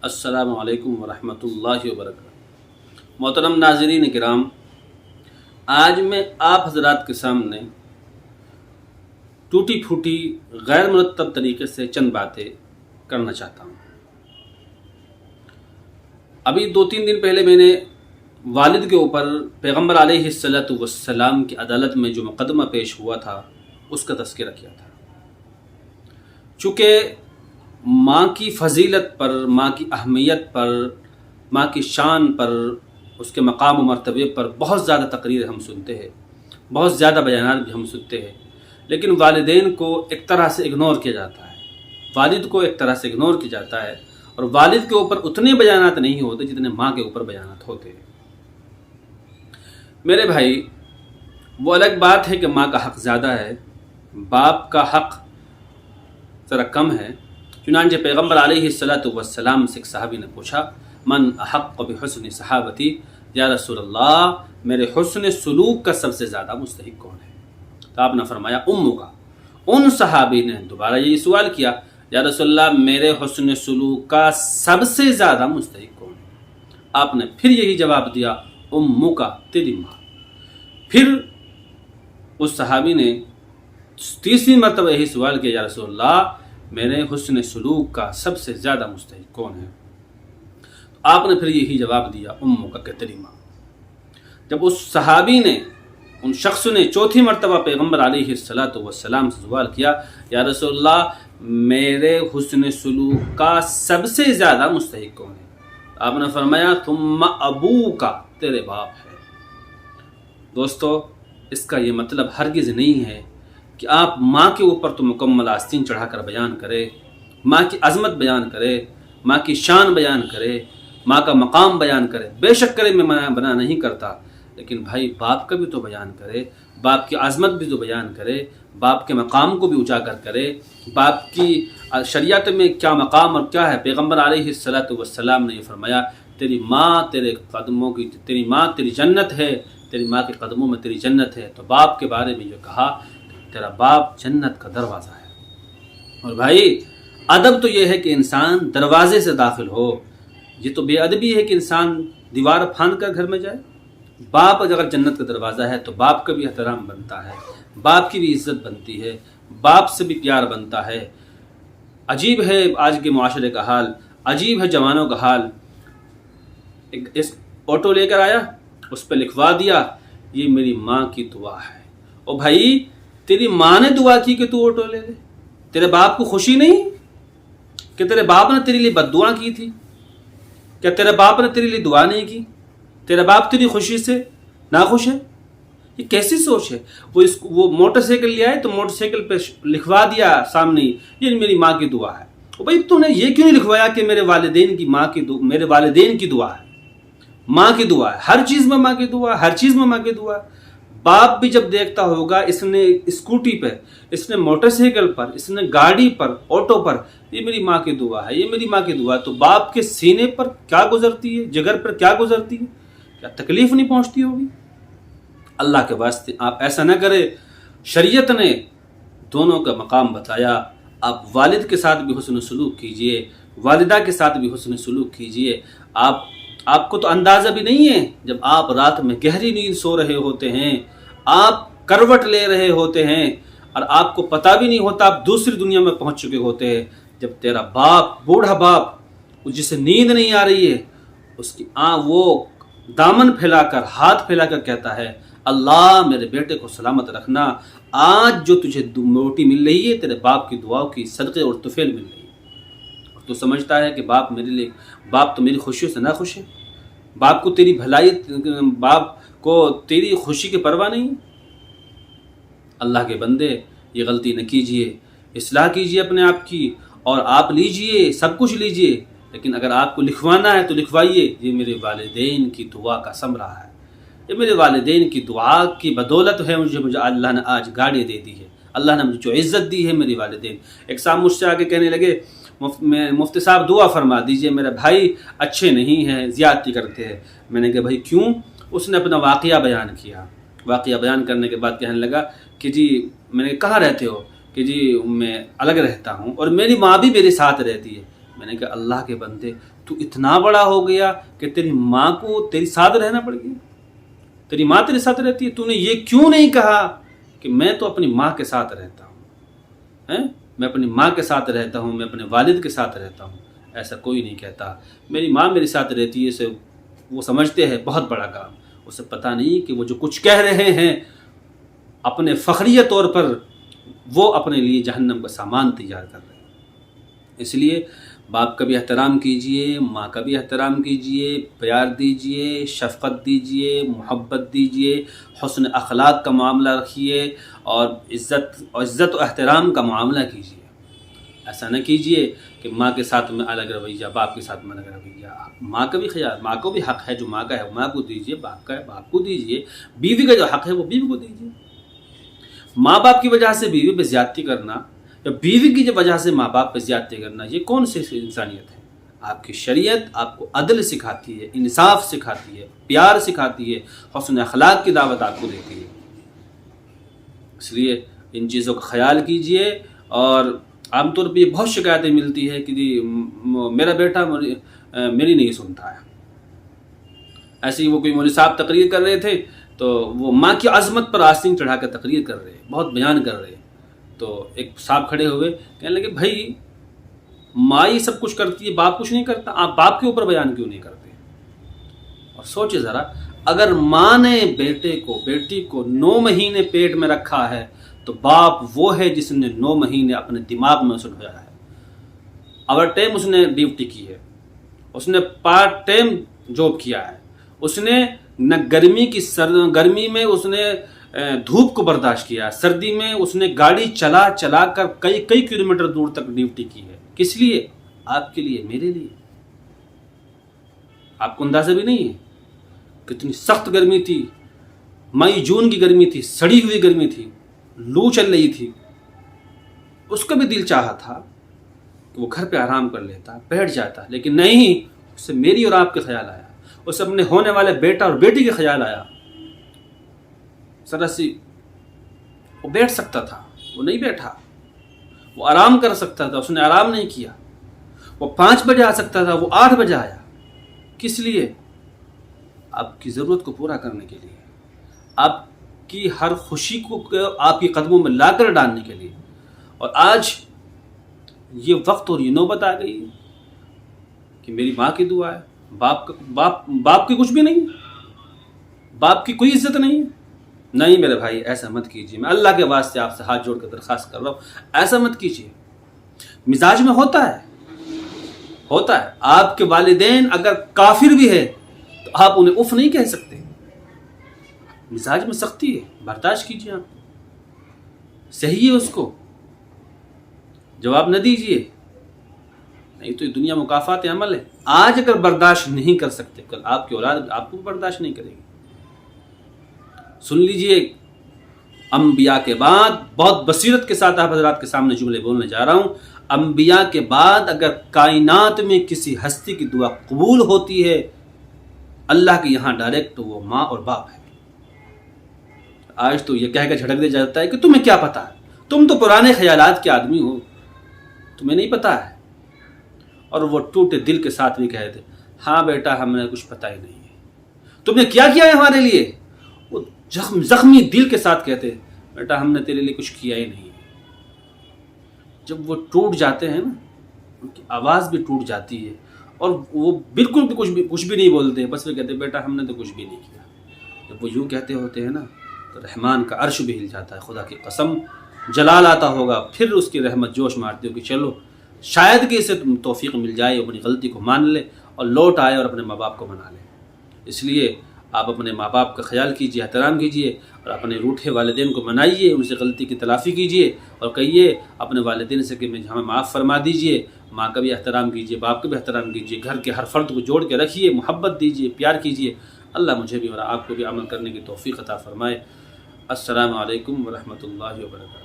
السلام علیکم ورحمۃ اللہ وبرکاتہ۔ محترم ناظرین کرام، آج میں آپ حضرات کے سامنے ٹوٹی پھوٹی غیر مرتب طریقے سے چند باتیں کرنا چاہتا ہوں۔ ابھی 2-3 دن پہلے میں نے والد کے اوپر پیغمبر علیہ السلام کی عدالت میں جو مقدمہ پیش ہوا تھا اس کا تذکرہ کیا تھا۔ چونکہ ماں کی فضیلت پر، ماں کی اہمیت پر، ماں کی شان پر، اس کے مقام و مرتبے پر بہت زیادہ تقریر ہم سنتے ہیں، بہت زیادہ بیانات بھی ہم سنتے ہیں، لیکن والدین کو ایک طرح سے اگنور کیا جاتا ہے، والد کو ایک طرح سے اگنور کیا جاتا ہے، اور والد کے اوپر اتنے بیانات نہیں ہوتے جتنے ماں کے اوپر بیانات ہوتے ہیں۔ میرے بھائی، وہ الگ بات ہے کہ ماں کا حق زیادہ ہے، باپ کا حق ذرا کم ہے۔ چنانچہ پیغمبر علیہ السلام سے ایک صحابی نے پوچھا، من احق بحسن صحابتی، یا رسول اللہ میرے حسن سلوک کا سب سے زیادہ مستحق کون ہے؟ تو آپ نے فرمایا امو کا۔ ان صحابی نے دوبارہ یہ سوال کیا، یا رسول اللہ میرے حسن سلوک کا سب سے زیادہ مستحق کون ہے؟ آپ نے پھر یہی جواب دیا، امو کا، تیری ماں۔ پھر اس صحابی نے تیسری مرتبہ یہی سوال کیا، یا رسول اللہ میرے حسن سلوک کا سب سے زیادہ مستحق کون ہے؟ آپ نے پھر یہی جواب دیا، امو کا، کہ تیری ماں۔ جب اس صحابی نے، ان شخص نے چوتھی مرتبہ پیغمبر علیہ السلام سے سوال کیا، یا رسول اللہ میرے حسن سلوک کا سب سے زیادہ مستحق کون ہے؟ آپ نے فرمایا ثم ابو کا، تیرے باپ ہے۔ دوستو، اس کا یہ مطلب ہرگز نہیں ہے کہ آپ ماں کے اوپر تو مکمل آستین چڑھا کر بیان کرے، ماں کی عظمت بیان کرے، ماں کی شان بیان کرے، ماں کا مقام بیان کرے۔ بے شک کرے، میں منع نہیں کرتا، لیکن بھائی باپ کا بھی تو بیان کرے، باپ کی عظمت بھی تو بیان کرے، باپ کے مقام کو بھی اجاگر کرے، باپ کی شریعت میں کیا مقام اور کیا ہے۔ پیغمبر علیہ السلام نے یہ فرمایا، تیری ماں تیرے قدموں کی، تیری ماں تیری جنت ہے، تیری ماں کے قدموں میں تیری جنت ہے۔ تو باپ کے بارے میں یہ کہا، تیرا باپ جنت کا دروازہ ہے۔ اور بھائی ادب تو یہ ہے کہ انسان دروازے سے داخل ہو، یہ تو بے ادبی ہے کہ انسان دیوار پھاند کر گھر میں جائے۔ باپ اگر جنت کا دروازہ ہے تو باپ کا بھی احترام بنتا ہے، باپ کی بھی عزت بنتی ہے، باپ سے بھی پیار بنتا ہے۔ عجیب ہے آج کے معاشرے کا حال، عجیب ہے جوانوں کا حال۔ اس آٹو لے کر آیا، اس پہ لکھوا دیا، یہ میری ماں کی دعا ہے۔ اور بھائی تیری ماں نے دعا کی کہ تو آٹو لے لے، تیرے باپ کو خوشی نہیں کہ تیرے باپ نے تیرے لیے بد دعا کی تھی؟ کیا تیرے باپ نے تیرے لیے دعا نہیں کی؟ تیرا باپ تیری خوشی سے ناخوش ہے؟ یہ کیسی سوچ ہے؟ وہ موٹر سائیکل لے آئے تو موٹر سائیکل پہ لکھوا دیا سامنے، یہ میری ماں کی دعا ہے۔ بھائی تو نے یہ کیوں نہیں لکھوایا کہ میرے والدین کی دعا ہے؟ ماں کی دعا ہے، ہر چیز میں ماں کی دعا ہے، ہر چیز میں ماں کی دعا ہے۔ باپ بھی جب دیکھتا ہوگا اس نے اسکوٹی پہ، اس نے موٹر سائیکل پر، اس نے گاڑی پر، آٹو پر، یہ میری ماں کی دعا ہے، یہ میری ماں کی دعا ہے، تو باپ کے سینے پر کیا گزرتی ہے، جگر پر کیا گزرتی ہے؟ کیا تکلیف نہیں پہنچتی ہوگی؟ اللہ کے واسطے آپ ایسا نہ کرے۔ شریعت نے دونوں کا مقام بتایا، آپ والد کے ساتھ بھی حسن سلوک کیجئے، والدہ کے ساتھ بھی حسن سلوک کیجئے۔ آپ کو تو اندازہ بھی نہیں ہے، جب آپ رات میں گہری نیند سو رہے ہوتے ہیں، آپ کروٹ لے رہے ہوتے ہیں، اور آپ کو پتہ بھی نہیں ہوتا آپ دوسری دنیا میں پہنچ چکے ہوتے ہیں، جب تیرا باپ، بوڑھا باپ، جسے نیند نہیں آ رہی ہے، اس کی وہ دامن پھیلا کر، ہاتھ پھیلا کر کہتا ہے، اللہ میرے بیٹے کو سلامت رکھنا، آج جو تجھے روٹی مل رہی ہے تیرے باپ کی دعاؤں کی صدقے اور طفیل مل رہی ہے۔ اور تو سمجھتا ہے کہ باپ تو میری خوشیوں سے نہ خوش ہے، باپ کو تیری بھلائی، باپ کو تیری خوشی کی پرواہ نہیں۔ اللہ کے بندے یہ غلطی نہ کیجئے، اصلاح کیجئے اپنے آپ کی، اور آپ لیجئے، سب کچھ لیجئے، لیکن اگر آپ کو لکھوانا ہے تو لکھوائیے، یہ میرے والدین کی دعا کا ثمرہ ہے، یہ میرے والدین کی دعا کی بدولت ہے، مجھے اللہ نے آج گاڑی دے دی ہے، اللہ نے مجھے جو عزت دی ہے میری والدین۔ ایک صاحب مجھ سے آگے کہنے لگے، مفتی صاحب دعا فرما دیجئے، میرے بھائی اچھے نہیں ہیں، زیادتی کرتے ہیں۔ میں نے کہا بھائی کیوں؟ اس نے اپنا واقعہ بیان کیا، واقعہ بیان کرنے کے بعد کہنے لگا کہ جی، میں نے کہاں رہتے ہو؟ کہ جی میں الگ رہتا ہوں، اور میری ماں بھی میرے ساتھ رہتی ہے۔ میں نے کہا اللہ کے بندے، تو اتنا بڑا ہو گیا کہ تیری ماں کو تیری ساتھ رہنا پڑ گیا، تیری ماں تیرے ساتھ رہتی ہے، تو نے یہ کیوں نہیں کہا کہ میں تو اپنی ماں کے ساتھ رہتا ہوں، میں اپنی ماں کے ساتھ رہتا ہوں، میں اپنے والد کے ساتھ رہتا ہوں؟ ایسا کوئی نہیں کہتا، میری ماں میرے ساتھ رہتی ہے، اسے وہ سمجھتے ہیں بہت بڑا کام، اسے پتہ نہیں کہ وہ جو کچھ کہہ رہے ہیں اپنے فخریہ طور پر وہ اپنے لیے جہنم کا سامان تیار کر رہے ہیں۔ اس لیے باپ کا بھی احترام کیجئے، ماں کا بھی احترام کیجئے، پیار دیجئے، شفقت دیجئے، محبت دیجئے، حسن اخلاق کا معاملہ رکھیے، اور عزت و احترام کا معاملہ کیجئے۔ ایسا نہ کیجئے کہ ماں کے ساتھ میں الگ رویہ، باپ کے ساتھ میں الگ رویہ۔ ماں کا بھی خیال، ماں کو بھی حق ہے، جو ماں کا ہے ماں کو دیجئے، باپ کا ہے باپ کو دیجئے، بیوی کا جو حق ہے وہ بیوی کو دیجئے۔ ماں باپ کی وجہ سے بیوی پہ زیادتی کرنا یا بیوی کی وجہ سے ماں باپ پہ زیادتی کرنا، یہ کون سی انسانیت ہے؟ آپ کی شریعت آپ کو عدل سکھاتی ہے، انصاف سکھاتی ہے، پیار سکھاتی ہے، حسن اخلاق کی دعوت آپ کو دیتی ہے۔ اس لیے ان چیزوں کا خیال کیجئے۔ اور عام طور پہ یہ بہت شکایتیں ملتی ہے کہ میرا بیٹا میری نہیں سنتا ہے۔ ایسے ہی وہ کوئی مولوی صاحب تقریر کر رہے تھے تو وہ ماں کی عظمت پر آستین چڑھا کر تقریر کر رہے، بہت بیان کر رہے، تو ایک صاحب کھڑے ہوئے کہنے لگے بھائی ماں ہی سب کچھ کرتی ہے، باپ کچھ نہیں کرتا، آپ باپ کے اوپر بیان کیوں نہیں کرتے؟ اور سوچے ذرا، اگر ماں نے بیٹی کو 9 مہینے پیٹ میں رکھا ہے تو باپ وہ ہے جس نے 9 مہینے اپنے دماغ میں سلجھایا ہے، اوور ٹائم اس نے ڈیوٹی کی ہے، اس نے پارٹ ٹائم جاب کیا ہے، اس نے نہ گرمی میں اس نے دھوپ کو برداشت کیا، سردی میں اس نے گاڑی چلا کر کئی کلومیٹر دور تک ڈیوٹی کی ہے۔ کس لیے؟ آپ کے لیے، میرے لیے۔ آپ کو اندازہ بھی نہیں ہے کتنی سخت گرمی تھی، مئی جون کی گرمی تھی، سڑی ہوئی گرمی تھی، لو چل رہی تھی، اس کا بھی دل چاہا تھا کہ وہ گھر پہ آرام کر لیتا، بیٹھ جاتا، لیکن نہیں، اس سے میری اور آپ کے خیال آیا، اس سے اپنے ہونے والے بیٹا اور بیٹی کے خیال آیا۔ ذرا سی وہ بیٹھ سکتا تھا، وہ نہیں بیٹھا، وہ آرام کر سکتا تھا، اس نے آرام نہیں کیا، وہ 5 بجے آ سکتا تھا، وہ 8 بجے آیا۔ کس لیے؟ آپ کی ضرورت کو پورا کرنے کے لیے، آپ کی ہر خوشی کو آپ کے قدموں میں لا کر ڈالنے کے لیے۔ اور آج یہ وقت اور یہ نوبت آ گئی کہ میری ماں کی دعا ہے، باپ کی کچھ بھی نہیں، باپ کی کوئی عزت نہیں۔ نہیں میرے بھائی، ایسا مت کیجیے، میں اللہ کے واسطے آپ سے ہاتھ جوڑ کر درخواست کر رہا ہوں، ایسا مت کیجیے۔ مزاج میں ہوتا ہے، آپ کے والدین اگر کافر بھی ہے تو آپ انہیں اف نہیں کہہ سکتے، مزاج میں سختی ہے، برداشت کیجیے، آپ صحیح ہے، اس کو جواب نہ دیجیے، نہیں تو یہ دنیا مکافات عمل ہے۔ آج اگر برداشت نہیں کر سکتے، کل آپ کی اولاد آپ کو برداشت نہیں کرے گی۔ سن لیجئے، انبیاء کے بعد، بہت بصیرت کے ساتھ آپ حضرات کے سامنے جملے بولنے جا رہا ہوں، انبیاء کے بعد اگر کائنات میں کسی ہستی کی دعا قبول ہوتی ہے اللہ کے یہاں ڈائریکٹ، تو وہ ماں اور باپ ہے۔ آج تو یہ کہہ کے جھڑک دیا جاتا ہے کہ تمہیں کیا پتا ہے، تم تو پرانے خیالات کے آدمی ہو، تمہیں نہیں پتا ہے۔ اور وہ ٹوٹے دل کے ساتھ بھی کہتے، ہاں بیٹا ہمیں کچھ پتہ ہی نہیں ہے، تم نے کیا ہے ہمارے لیے؟ وہ زخمی دل کے ساتھ کہتے، بیٹا ہم نے تیرے لیے کچھ کیا ہی نہیں ہے۔ جب وہ ٹوٹ جاتے ہیں نا، ان کی آواز بھی ٹوٹ جاتی ہے، اور وہ بالکل بھی کچھ بھی نہیں بولتے، بس وہ کہتے بیٹا ہم نے تو کچھ بھی نہیں کیا۔ جب وہ یوں کہتے ہوتے ہیں نا، تو رحمان کا عرش بھی ہل جاتا ہے، خدا کی قسم جلال آتا ہوگا، پھر اس کی رحمت جوش مارتی ہوگی، چلو شاید کہ اسے توفیق مل جائے، اپنی غلطی کو مان لے اور لوٹ آئے اور اپنے ماں باپ کو منا لے۔ اس لیے آپ اپنے ماں باپ کا خیال کیجئے، احترام کیجئے، اور اپنے روٹھے والدین کو منائیے، ان سے غلطی کی تلافی کیجئے، اور کہیے اپنے والدین سے کہ ہمیں معاف فرما دیجئے۔ ماں کا بھی احترام کیجئے، باپ کا بھی احترام کیجئے، گھر کے ہر فرد کو جوڑ کے رکھیے، محبت دیجئے، پیار کیجئے۔ اللہ مجھے بھی اور آپ کو بھی عمل کرنے کی توفیق عطا فرمائے۔ السلام علیکم ورحمۃ اللہ وبرکاتہ۔